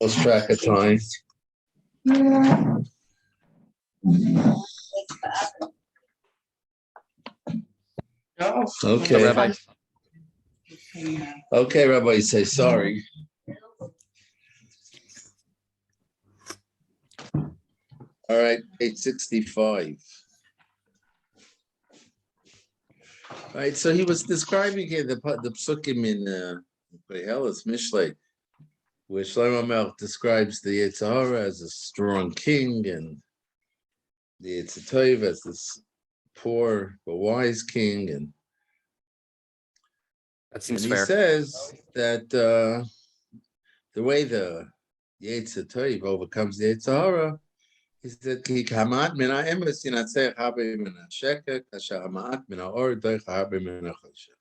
Lost track of time. Okay. Rabbi. Okay, Rabbi, you say sorry. All right, 865. All right, so he was describing here the psukim in Koheles Mishlei, where Shlomo Melech describes the Yetzer Hara as a strong king and the Yetzer Tov as this poor but wise king, and That seems he fair. says that the way the Yetzer Tov overcomes the Yetzer Hara is that he kamat min ha'emes yinatzeh habe min ha'sheker kasher hamat min ha'or doich habe min ha'choshen.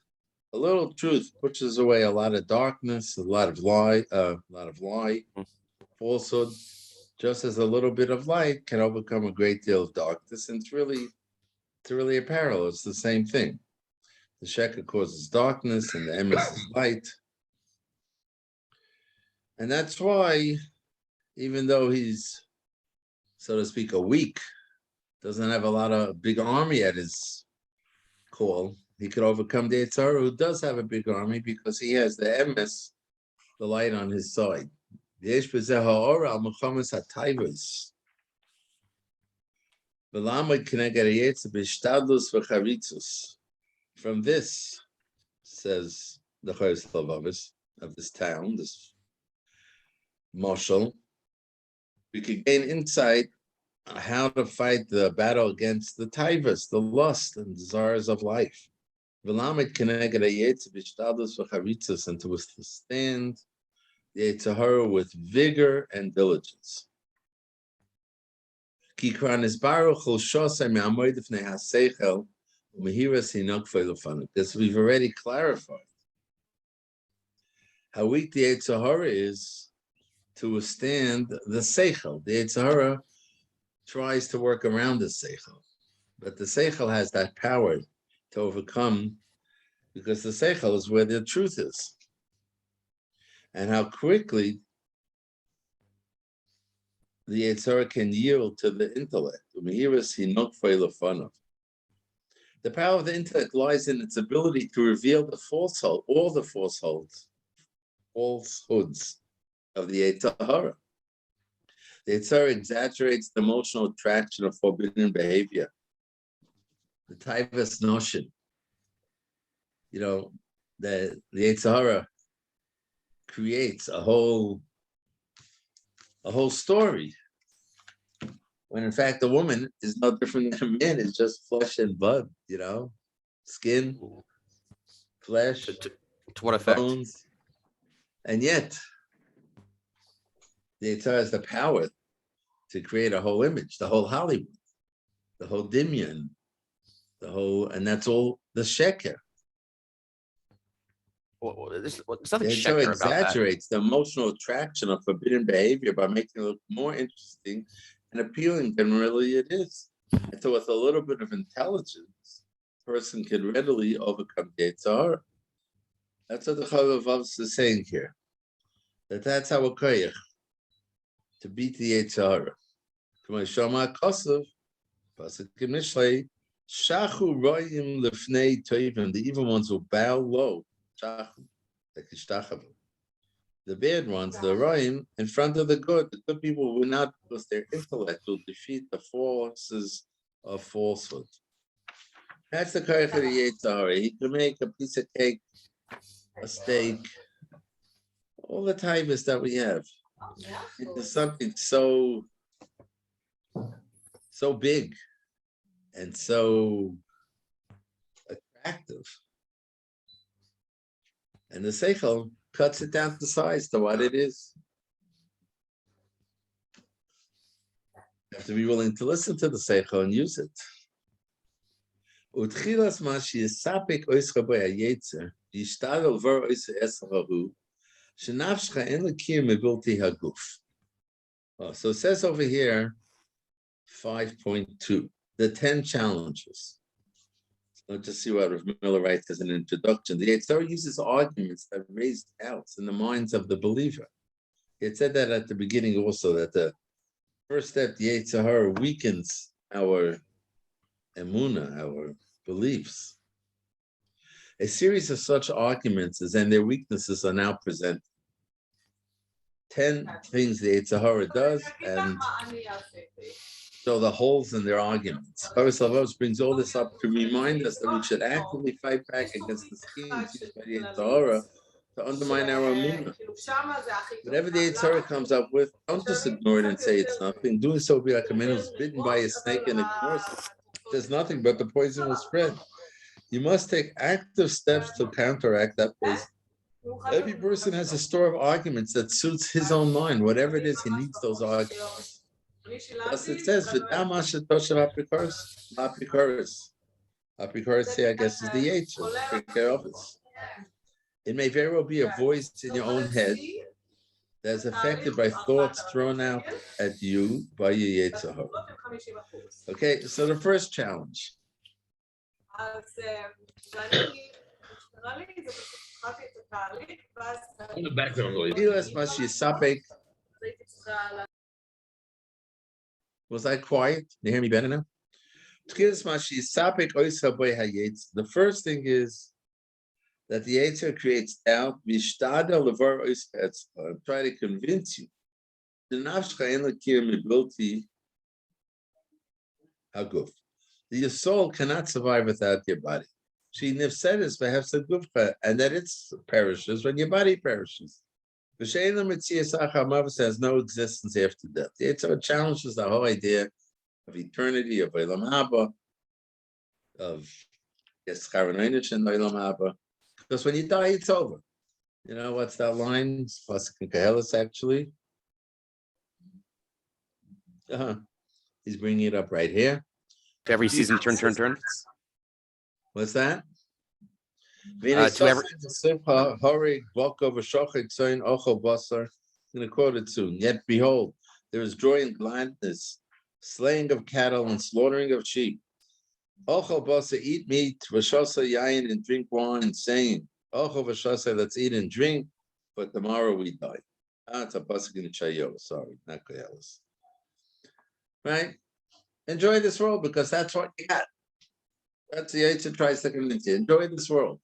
A little truth pushes away a lot of darkness, a lot of lie, falsehood. Just as a little bit of light can overcome a great deal of darkness, and it's really a parallel. It's the same thing. The sheker causes darkness, and the emes is light, and that's why, even though he's, so to speak, a weak, doesn't have a lot of big army at his call, he could overcome the Yetzer Hara, who does have a big army because he has the emes, the light, on his side. From this, says the haLevavos of this town, this marshal, we could gain insight on how to fight the battle against the taivas, the lust and desires of life. And to withstand the Yetzer Hara with vigor and diligence. Because we've already clarified how weak the Yetzer Hara is to withstand the seichel. The Yetzer Hara tries to work around the seichel, but the seichel has that power to overcome, because the seichel is where the truth is. And how quickly the Yetzer Hara can yield to the intellect. The power of the intellect lies in its ability to reveal the falsehood, all the falsehoods of the Yetzer Hara. The Yetzer Hara exaggerates the emotional attraction of forbidden behavior. The taivas notion, the Yetzer Hara creates a whole story, when in fact the woman is no different than a man. It's just flesh and blood, skin, flesh, To what effect? bones, and yet the Yetzer Hara has the power to create a whole image, the whole Hollywood, the whole Dimion, and that's all the sheker. Well, there's nothing The Yetzer Hara sheker about that. exaggerates the emotional attraction of forbidden behavior by making it look more interesting and appealing than really it is. And so with a little bit of intelligence, a person can readily overcome the Yetzer Hara. That's what the haLevavos is saying here. That's our koyach, to beat the Yetzer Hara. The evil ones will bow low. The bad ones, the roim, in front of the good people will not, because their intellect will defeat the forces of falsehood. That's the koyach of the Yetzer Hara. He can make a piece of cake, a steak, all the taivas that we have, into something so big and so attractive. And the seichel cuts it down to size to what it is. You have to be willing to listen to the seichel and use it. So it says over here, 5.2, the 10 challenges. Let's just see what Rav Miller writes as an introduction. The Yetzer Hara uses arguments that raise doubts in the minds of the believer. It said that at the beginning also, that the first step, the Yetzer Hara, weakens our emunah, our beliefs. A series of such arguments and their weaknesses are now presented. 10 things the Yetzer Hara does, and show the holes in their arguments. haLevavos brings all this up to remind us that we should actively fight back against the schemes used by the Yetzer Hara to undermine our emunah. Whatever the Yetzer Hara comes up with, don't just ignore it and say it's nothing. Doing so will be like a man who's bitten by a snake and ignores it. There's nothing, but the poison will spread. You must take active steps to counteract that poison. Every person has a store of arguments that suits his own mind. Whatever it is, he needs those arguments. Thus it says, Apikoris here, I guess, is the H of office. It may very well be a voice in your own head that is affected by thoughts thrown out at you by your Yetzer Hara. Okay, so the first challenge. In the background noise. Was I quiet? You hear me better now? The first thing is that the Yetzer creates doubt. Try to convince you. Your soul cannot survive without your body. And that it perishes when your body perishes. Has no existence after death. The Yetzer challenges the whole idea of eternity, of Olam Haba, of Schar Ha'Einish and Olam Haba. Because when you die, it's over. You know what's that line? It's Pasuk in Koheles, actually. He's bringing it up right here. Every season, turn. What's that? I'm going to quote it soon. Yet behold, there is joy and gladness, slaying of cattle and slaughtering of sheep. Ochel basa, eat meat, v'shasa yayin, and drink wine, saying, Ochel v'shasa, let's eat and drink, but tomorrow we die. It's a pasuk in Chayo, sorry, not Koheles. Right? Enjoy this world because that's what you got. That's the Yetzer tries to convince you. Enjoy this world.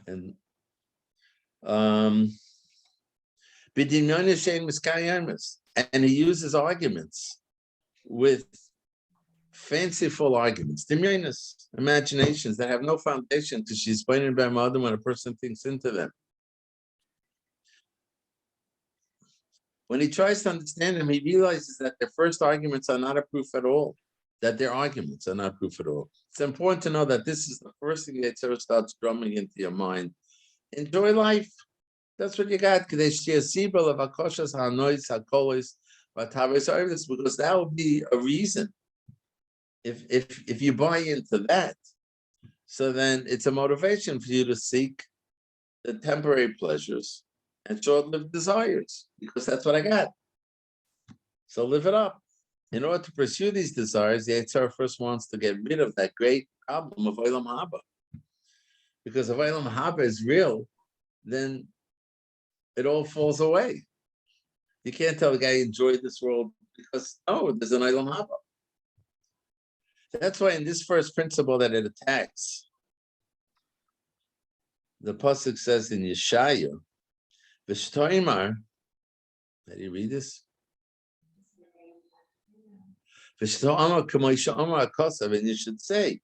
And and he uses arguments with fanciful arguments, imaginations that have no foundation because she's pointing by mother when a person thinks into them. When he tries to understand them, he realizes that their first arguments are not a proof at all. That their arguments are not proof at all. It's important to know that this is the first thing that Yetzer starts drumming into your mind. Enjoy life. That's what you got. Because that will be a reason. If you buy into that, so then it's a motivation for you to seek the temporary pleasures and short-lived desires, because that's what I got. So live it up. In order to pursue these desires, the Yetzer first wants to get rid of that great problem of Olam Haba. Because if Olam Haba is real, then it all falls away. You can't tell the guy enjoy this world because, there's an Olam Haba. That's why in this first principle that it attacks, the pasuk says in Yeshaya, V'shtoimar, how do you read this? And you should say,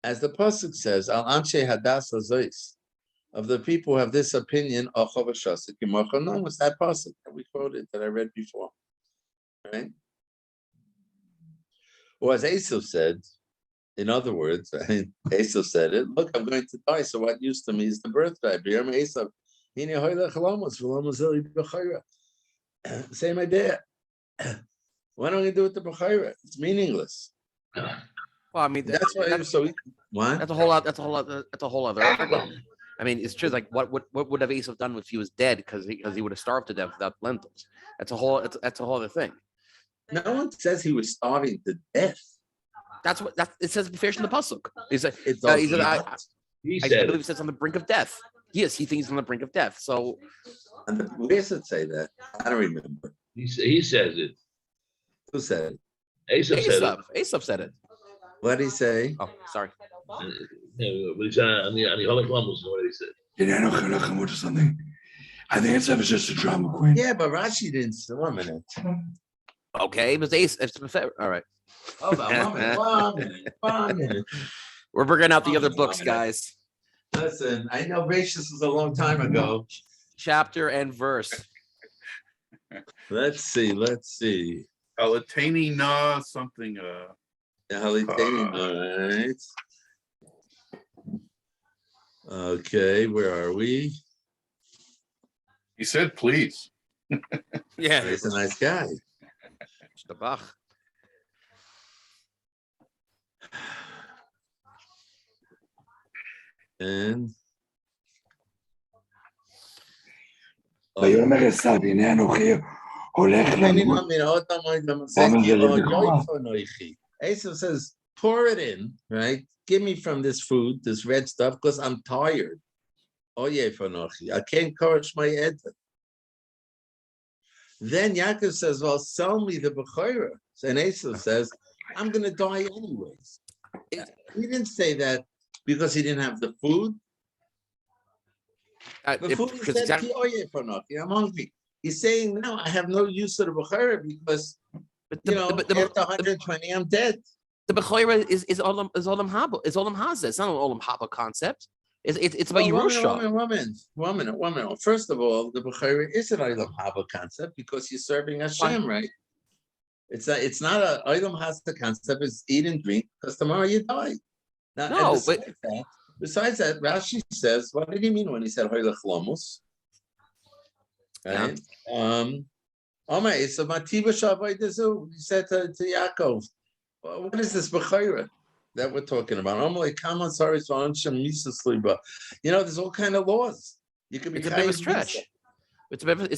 as the pasuk says, Al Anshe Hadas Hazois, of the people who have this opinion, was that pasuk that we quoted that I read before, right? Or as Esav said, in other words, Esav said it. Look, I'm going to die, so what use to me is the birthright. Same idea. Why don't we do it the Bechira? It's meaningless. Well, I mean, that's why I'm so. What? That's a whole lot. That's a whole other argument. I mean, it's true. Like, what would have Esav done if he was dead? Because he would have starved to death without lentils. That's a whole other thing. No one says he was starving to death. That's what it says. Be fair in the pasuk. He said, He I believe he says on the brink of death. Yes, he thinks he's on the brink of death. So And where does it say that? I don't remember. He says it. Who said it? Esav said it. Esav said it. What did he say? Oh, sorry. But he said on the haLevavos, what did he say? Or something. I think it's just a drama queen. Yeah, but Rashi didn't say 1 minute. Okay, but Esav. All right. Hold on, 1 minute. We're bringing out the other books, guys. Listen, I know Gracious was a long time ago. Chapter and verse. Let's see. Alatani na something. All right. Okay, where are we? He said, please. Yeah. He's a nice guy. Shtabach. And ויאמר עשיו, הנה אנוכי הולך למות. Esav says, pour it in, right? Give me from this food, this red stuff, because I'm tired. I can't courage my head. Then Yaakov says, well, sell me the Bechorah. And Esav says, I'm going to die anyways. He didn't say that because he didn't have the food. The food he said, I'm hungry. He's saying, no, I have no use for the Bechorah because, after 120, I'm dead. The Bechorah is Olam Haba. It's Olam Haza. It's not an Olam Haba concept. It's about Yerusha. One minute. First of all, the Bechorah is an Olam Haba concept because you're serving Hashem, right? It's not an Olam Haba concept. It's eat and drink because tomorrow you die. Now, No, besides that, Rashi says, what did he mean when he said haLevavos? Right? He said to Yaakov, what is this Bechorah that we're talking about? There's all kind of laws. You could be. It's a bit of a stretch. It's a bit of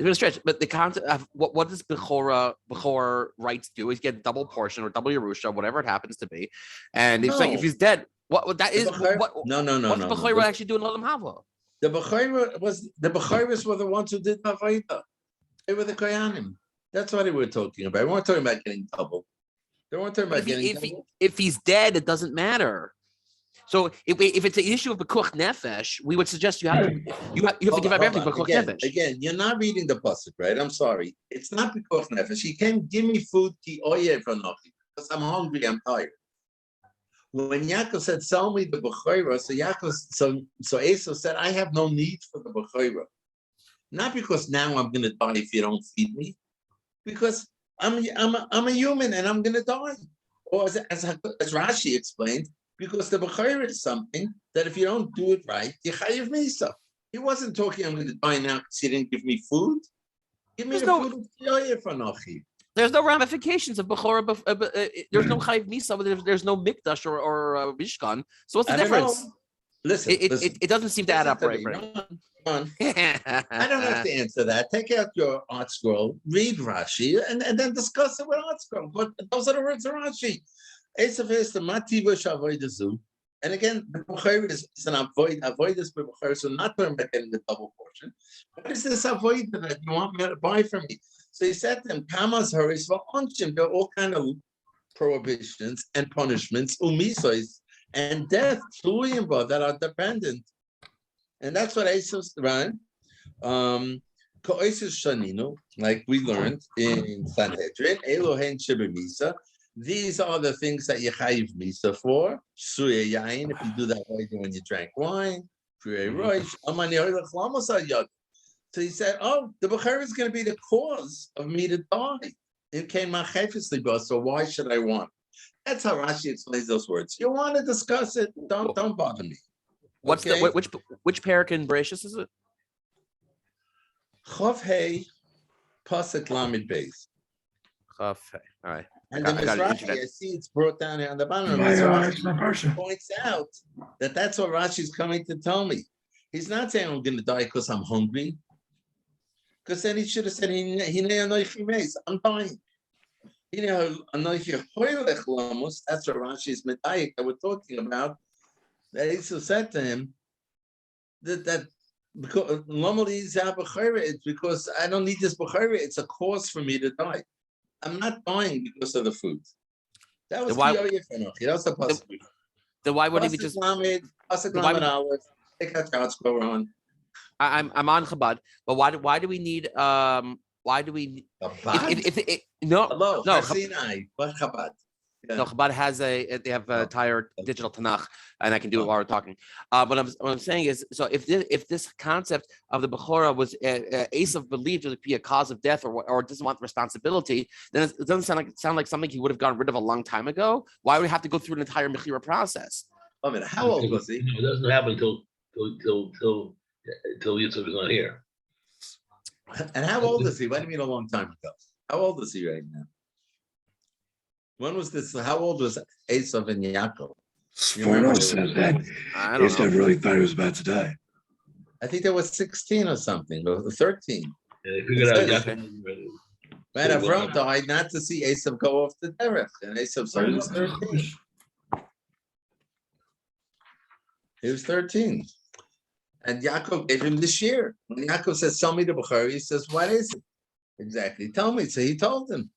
a stretch. But the concept of what does Bechorah rights do is get double portion or double Yerusha, whatever it happens to be. And if he's dead, what that is? No. What's the Bechorah actually doing Olam Hava? The Bechorahs were the ones who did Avodah. They were the Koyanim. That's what we were talking about. We weren't talking about getting double. They weren't talking about getting double. If he's dead, it doesn't matter. So if it's an issue of Pekuach Nefesh, we would suggest you have to give up everything Pekuach Nefesh. Again, you're not reading the pasuk, right? I'm sorry. It's not Pekuach Nefesh. He can't give me food ki oyev anochi because I'm hungry. I'm tired. When Yaakov said, "Sell me the Bechorah," so Esav said, "I have no need for the Bechorah, not because now I'm going to die if you don't feed me, because I'm a human and I'm going to die." Or as Rashi explained, because the Bechorah is something that if you don't do it right, you chayiv misa. He wasn't talking, I'm going to die now because you didn't give me food. Give me food. There's no ramifications of Bechorah. There's no chayiv misa. There's no mikdash or mishkan. So what's the difference? Listen, it doesn't seem to add up right. I don't have to answer that. Take out your art scroll, read Rashi, and then discuss it with art scroll. But those are the words of Rashi. Esav is the mativa shavoidazu, and again, the Bechorah is an avoid this Bechorah, so not talking about getting the double portion. What is this avoid that you want me to buy from me? So he said to them, "Kamas haris va'onshim." There are all kind of prohibitions and punishments, umisois, and death, that are dependent. And that's what Esav's right. Like we learned in Sanhedrin, Elohen Shebemisa. These are the things that you chayiv misa for. Suya yain, if you do that when you drank wine. So he said, "Oh, the Bechorah is going to be the cause of me to die. It came my chayfisly, so why should I want?" That's how Rashi explains those words. You want to discuss it? Don't bother me. What's which parak in Bereshis is it? Chav Hey, Pasuk Lamed Beis. Chav Hey. All right. And the Mizrahi, I see it's brought down here on the bottom. Mizrahi points out that that's what Rashi's coming to tell me. He's not saying I'm going to die because I'm hungry. Because then he should have said, I'm dying. That's what Rashi's medayik that we're talking about. That Esav said to him that Because normally it's because I don't need this bechira. It's a cause for me to die. I'm not dying because of the food. That was Kiyoye Fenoch. That's the possibility. Then why wouldn't he just? Take out God's go on. I'm on Chabad, but why do we need why do we if no Hello, no Sinai, but Chabad. Yeah. No, Chabad has they have an entire digital Tanakh, and I can do it while we're talking. What I'm saying is, so if this concept of the Bechorah was Esav believed to be a cause of death or doesn't want the responsibility, then it doesn't sound like something he would have gotten rid of a long time ago. Why would we have to go through an entire Mechira process? I mean, how old was he? It doesn't happen till Yitzhak is not here. And how old is he? What do you mean a long time ago? How old is he right now? When was this? How old was Esav and Yaakov? Sforno said that Esav really thought he was about to die. I think they was 16 or something, or 13. And they figured out Yaakov. Man, Avram died not to see Esav go off the derech, and Esav was 13. He was 13. And Yaakov gave him this year. When Yaakov says, "Tell me the Bechorah," he says, "What is it exactly? Tell me." So he told him.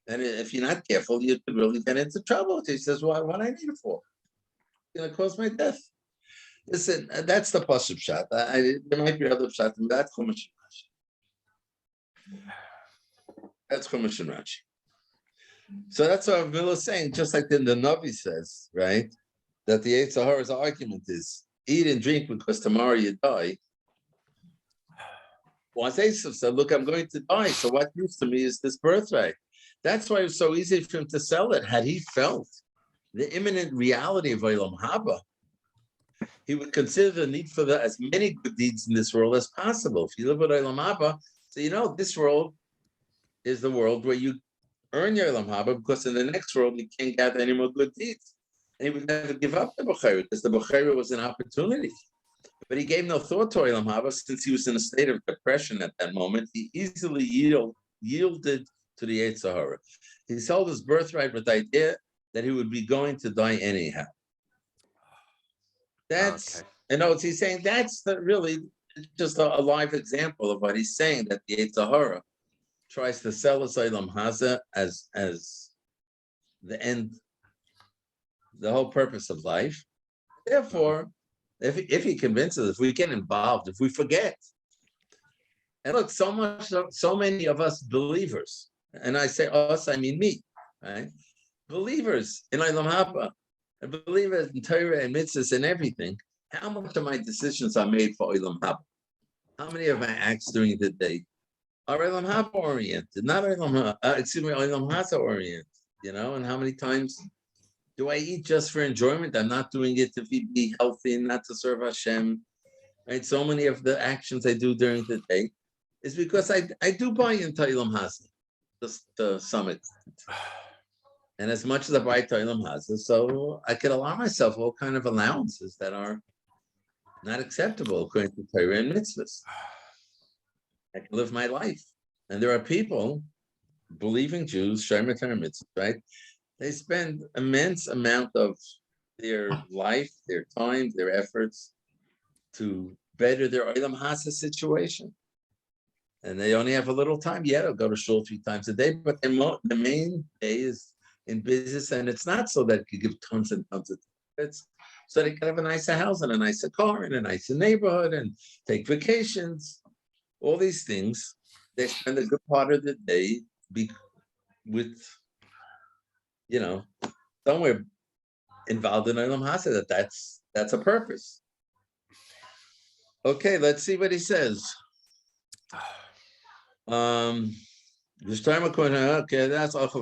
And if you're not careful, you could really get into trouble. He says, "Why? What I need it for? It's going to cause my death." Listen, that's the pasuk shot. There might be other shot, and that's Chumash and Rashi. That's Chumash and Rashi. So that's what Avila is saying. Just like then the Navi says, right, that the Yetzer Hara's argument is eat and drink because tomorrow you die. Once Esav said, "Look, I'm going to die. So what use to me is this birthright?" That's why it was so easy for him to sell it. Had he felt the imminent reality of Olam Haba, he would consider the need for as many good deeds in this world as possible. If you live with Olam Haba, so this world is the world where you earn your Olam Haba, because in the next world you can't gather any more good deeds. And he would never give up the Bechorah, because the Bechorah was an opportunity. But he gave no thought to Olam Haba, since he was in a state of depression at that moment. He easily yielded to the Yetzer Hara. He sold his birthright with the idea that he would be going to die anyhow. That's, he's saying that's really just a live example of what he's saying, that the Yetzer Hara tries to sell us Olam Haza as the end, the whole purpose of life. Therefore, if he convinces us, if we get involved, if we forget, and look, so many of us believers, and I say us, I mean me, right? Believers in Olam Haba, and believers in Torah and mitzvahs and everything. How much of my decisions are made for Olam Haba? How many of my acts during the day are Olam Haba oriented, not Olam Haza oriented? And how many times do I eat just for enjoyment? I'm not doing it to be healthy and not to serve Hashem. Right? So many of the actions I do during the day is because I do buy into Olam Haza to some extent. And as much as I buy into Olam Haza, so I can allow myself all kind of allowances that are not acceptable according to Torah and mitzvahs. I can live my life. And there are people, believing Jews, Shomer Torah mitzvahs, right? They spend immense amount of their life, their time, their efforts to better their Olam Haza situation. And they only have a little time. Yeah, they'll go to shul 3 times a day, but the main day is in business, and it's not so that you give tons and tons of tickets. So they can have a nicer house and a nicer car and a nicer neighborhood and take vacations. All these things, they spend a good part of the day with, somewhere involved in Olam Haza. That's a purpose. Okay, let's see what he says. Okay, that's but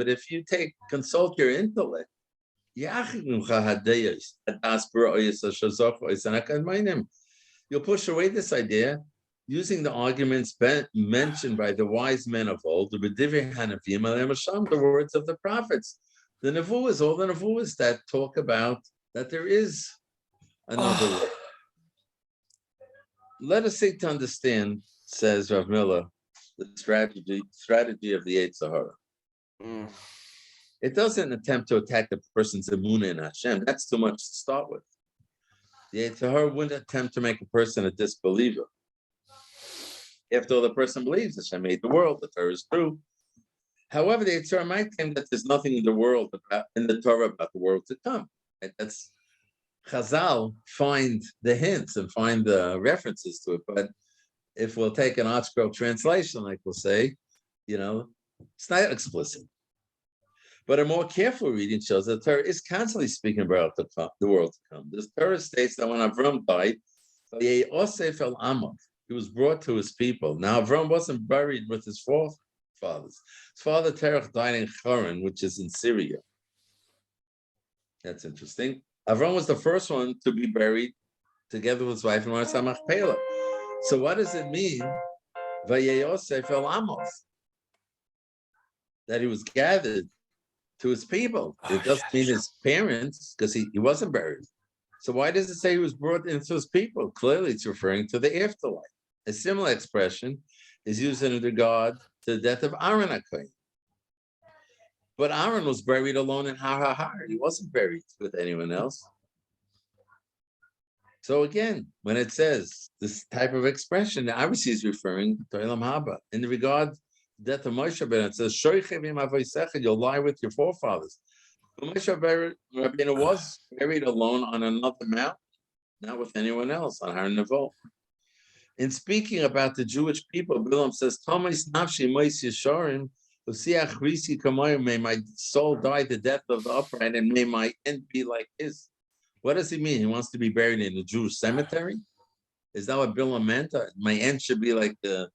if you consult your intellect, you'll push away this idea using the arguments mentioned by the wise men of old, the words of the prophets. The nevuahs, all the nevuahs that talk about that there is another way. Let us seek to understand, says Rav Miller, the strategy of the Yetzer Hara. It doesn't attempt to attack the person's emunah in Hashem. That's too much to start with. The Yetzer Hara wouldn't attempt to make a person a disbeliever. After all, the person believes Hashem made the world, the Torah is true. However, the Yetzer Hara might claim that there's nothing in the Torah about the world to come. Right? That's Chazal find the hints and find the references to it. But if we'll take an ArtScroll translation, like we'll say, it's not explicit. But a more careful reading shows that the Torah is constantly speaking about the world to come. The Torah states that when Avram died, he was brought to his people. Now, Avram wasn't buried with his forefathers. His father Terach died in Haran, which is in Syria. That's interesting. Avram was the first one to be buried together with his wife in Marsah Machpelah. So what does it mean? Vayeyosef el Amos. That he was gathered to his people. It doesn't mean his parents, because he wasn't buried. So why does it say he was brought into his people? Clearly, it's referring to the afterlife. A similar expression is used in regard to the death of Aaron HaKohen. But Aaron was buried alone in Har HaHar. He wasn't buried with anyone else. So again, when it says this type of expression, obviously is referring to Olam Haba. In regard to the death of Moshe Rabbeinu, it says, "Shoichem avosecha," you'll lie with your forefathers. But Moshe Rabbeinu was buried alone on another mountain, not with anyone else, on Har Nevo. In speaking about the Jewish people, Bilam says, "Tomis nafshi mois yesharim, usiach risi kamoyim, may my soul die the death of the upright, and may my end be like his." What does he mean? He wants to be buried in a Jewish cemetery? Is that what Bilam meant? My end should be like the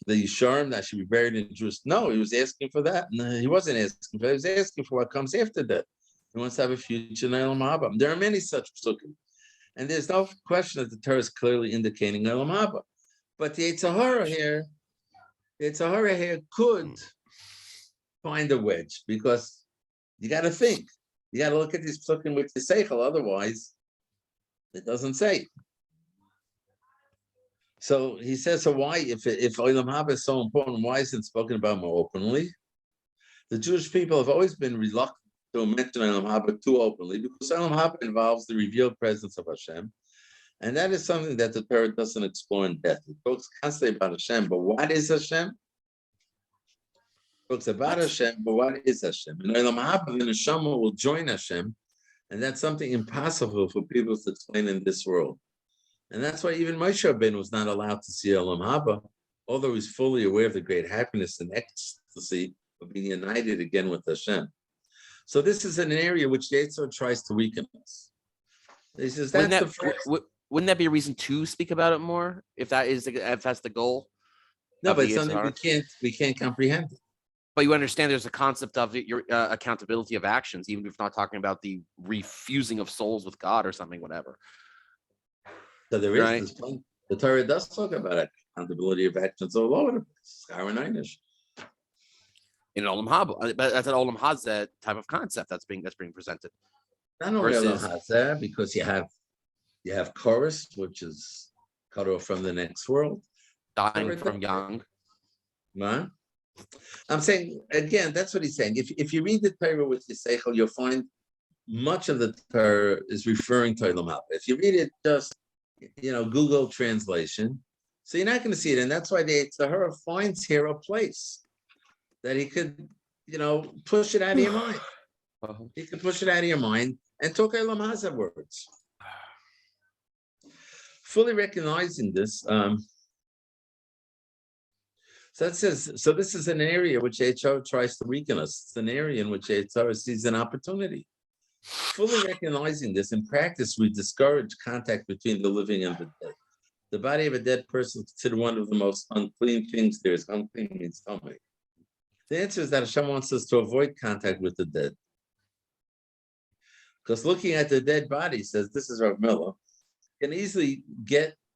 Yesharim, that should be buried in Jewish. No, he was asking for that. No, he wasn't asking for that. He was asking for what comes after death. He wants to have a future in Olam Haba. There are many such psukim. And there's no question that the Torah is clearly indicating Olam Haba. But the Yetzer Hara here could find a wedge, because you got to think. You got to look at these psukim with the seichel, otherwise it doesn't say. So he says, so why, if Olam Haba is so important, why isn't it spoken about more openly? The Jewish people have always been reluctant to mention Olam Haba too openly, because Olam Haba involves the revealed presence of Hashem, and that is something that the Torah doesn't explore in depth. It talks constantly about Hashem, but what is Hashem? It talks about Hashem, but what is Hashem? And Olam Haba, the Neshama will join Hashem, and that's something impossible for people to explain in this world. And that's why even Moshe Rabbeinu was not allowed to see Olam Haba, although he's fully aware of the great happiness and ecstasy of being united again with Hashem. So this is an area which Yetzer Hara tries to weaken us. He says wouldn't that be a reason to speak about it more, if that's the goal? No, but it's something we can't comprehend it. But you understand there's a concept of your accountability of actions, even if we're not talking about the refusing of souls with God or something, whatever. So there is this point. The Torah does talk about accountability of actions all over the place. In Olam Haba, but that's an Olam Hazeh type of concept that's being presented. Not only Olam Hazeh, because you have chorus, which is cut off from the next world, dying from young. Man, I'm saying again, that's what he's saying. If you read the Torah with the seichel, you'll find much of the Torah is referring to Olam Haba. If you read it just Google translation, so you're not going to see it, and that's why the Yetzer Hara finds here a place that he could, push it out of your mind. He could push it out of your mind and talk Olam Hazeh words. Fully recognizing this, so that says, so this is an area which Yetzer Hara tries to weaken us. It's an area in which Yetzer Hara sees an opportunity. Fully recognizing this, in practice, we discourage contact between the living and the dead. The body of a dead person is considered one of the most unclean things there is. Unclean means tummy. The answer is that Hashem wants us to avoid contact with the dead. Because looking at the dead body, says, this is Rav Miller,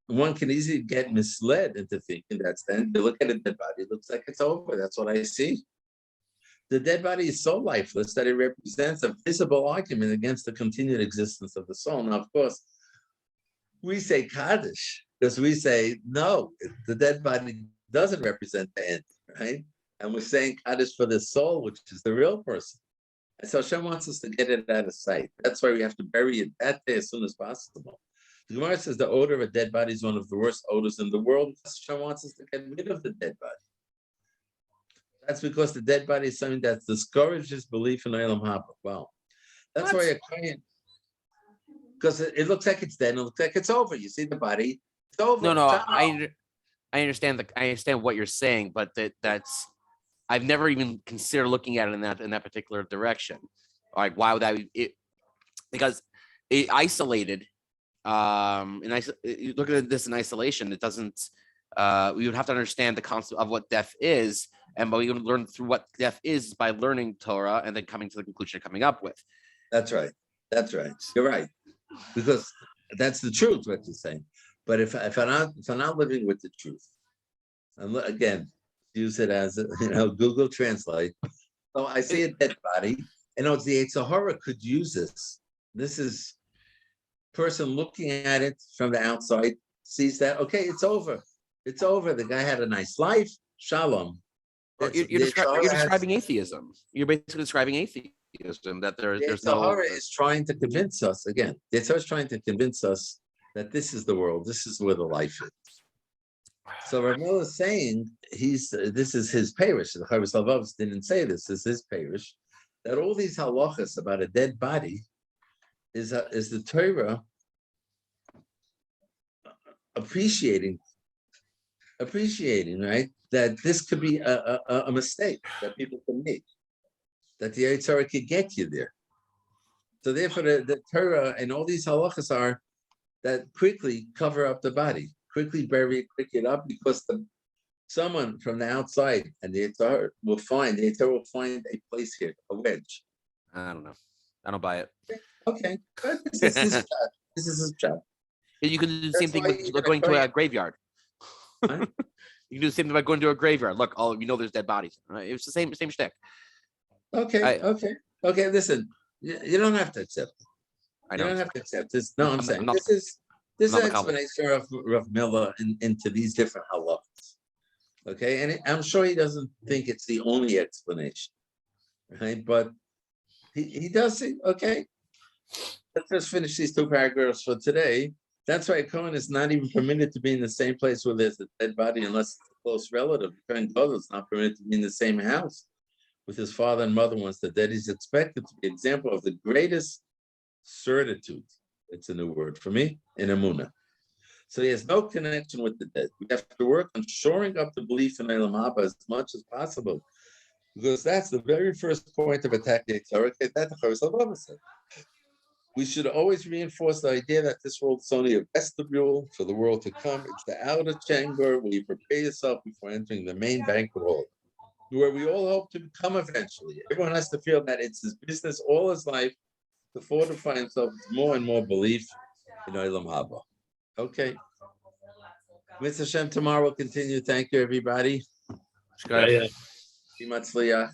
one can easily get misled into thinking that's then you look at a dead body, it looks like it's over. That's what I see. The dead body is so lifeless that it represents a visible argument against the continued existence of the soul. Now, of course, we say Kaddish because we say, no, the dead body doesn't represent the end, right? And we're saying Kaddish for the soul, which is the real person. So Hashem wants us to get it out of sight. That's why we have to bury it that day as soon as possible. The Gemara says the odor of a dead body is one of the worst odors in the world. Hashem wants us to get rid of the dead body. That's because the dead body is something that discourages belief in Olam Haba. Wow. That's why a client, because it looks like it's dead, and it looks like it's over. You see the body, it's over. No, I understand I understand what you're saying, but that's I've never even considered looking at it in that particular direction. Like, why would that be? Because it isolated. You look at this in isolation. It doesn't. We would have to understand the concept of what death is, and we would learn through what death is by learning Torah and then coming to the conclusion you're coming up with. That's right. That's right. You're right, because that's the truth. What you're saying. But if I'm not living with the truth, and again, use it as Google Translate. So I see a dead body, and it's the Sahara could use this. This is person looking at it from the outside sees that it's over. It's over. The guy had a nice life. Shalom. You're describing atheism. You're basically describing atheism, that there's no. Sahara is trying to convince us again. The Sahara is trying to convince us that this is the world. This is where the life is. So Ramil is saying this is his parish. The haLevavos didn't say this. This is his parish. That all these halachas about a dead body is the Torah appreciating, right? That this could be a mistake that people can make, that the Yitzhak could get you there. So therefore, the Torah and all these halachas are that quickly cover up the body, quickly bury it, pick it up, because someone from the outside and the Yitzhak will find a place here, a wedge. I don't know. I don't buy it. Okay, but this is his job. This is his job. You can do the same thing with going to a graveyard. Huh? You can do the same thing by going to a graveyard. Look, there's dead bodies. Right? It's the same shtick. Okay. Listen, you don't have to accept it. You don't have to accept this. No, I'm saying this is an explanation of Rav Miller into these different halachas. Okay, and I'm sure he doesn't think it's the only explanation, right? But he does see. Okay, let's just finish these two paragraphs for today. That's why a Kohen is not even permitted to be in the same place where there's a dead body unless it's a close relative. A Kohen Gadol is not permitted to be in the same house with his father and mother once the dead. He's expected to be an example of the greatest certitude. It's a new word for me, in Emunah. So he has no connection with the dead. We have to work on shoring up the belief in Olam Haba as much as possible, because that's the very first point of attack. That the haLevavos said. We should always reinforce the idea that this world is only a vestibule for the world to come. It's the outer chamber where you prepare yourself before entering the main banquet hall, where we all hope to become eventually. Everyone has to feel that it's his business all his life to fortify himself with more and more belief in Olam Haba. Okay. Mr. Hashem, tomorrow we'll continue. Thank you, everybody. Yeah. Shimatzliach.